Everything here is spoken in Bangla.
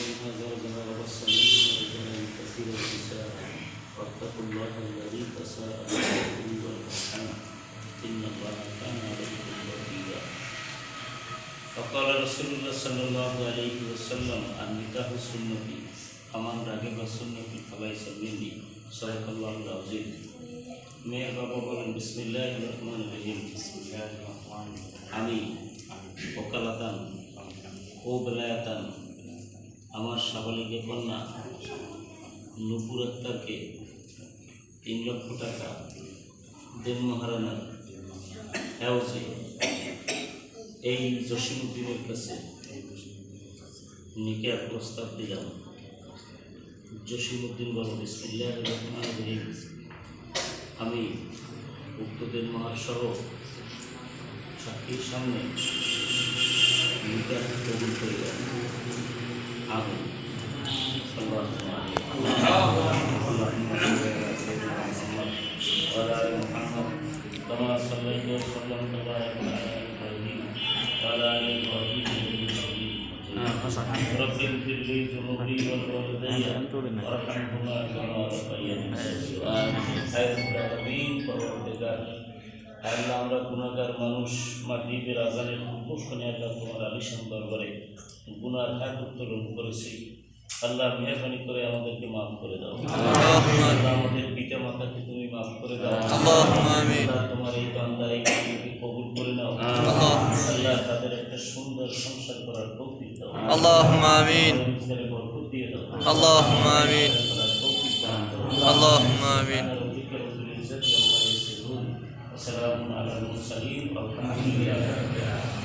منها زوجها وبث منهما رجالا كثيرا ونساء واتقوا الله الذي تساءلون به والارحام ان الله كان عليكم رقيبا وقال رسول الله صلى الله عليه وسلم النكاح سنتي فمن رغب سنتي فليس مني صدق الله العظيم মেয়ের বাবা বলেন বিসমিল্লাহির রহমানির রহিম আমি ওকালাতান ও বেলায়াতান আমার সাবালিকা কন্যা নুপুর আক্তারকে 3 লক্ষ টাকা দেন মহারানার হেউজে এই জসিমউদ্দিনের কাছে নিকাহ প্রস্তাব দিলাম। জসিমউদ্দিন বলেন বিসমিল্লাহির রহমানির রহিম আমি উক্ত দেন মহাসহ সাক্ষীর সামনে নিকাহ কবুল করিলাম। আমি كما صليت وسلمت وباركت على ابراهيم وعلى ال ابراهيم رب اغفر لي ذنوبي والوالدي وارحمهما كما ربياني صغيرا আল্লাহ আমরা গুনাহগার মানুষ মাগরিবের আযানের পূর্বক্ষণে আল্লাহ তোমার আলিশান দরবারে গুনার হাত উত্তোলন করেছি। আল্লাহ মেহরবানি করে আমাদেরকে মাফ করে দাও। আল্লাহ আমাদের পিতা মাতাকে তুমি মাফ করে দাও। আল্লাহ তোমার এই বান্দার এই কাজকে কবুল করে নাও। আল্লাহ তাদের একটা সুন্দর সংসার করার তৌফিক দাও। আল্লাহুম্মা আমিন। বরকত দিয়ে দাও। আল্লাহুম্মা আমিন। আল্লাহুম্মা আমিন। السلام على المرسلين والحمد لله.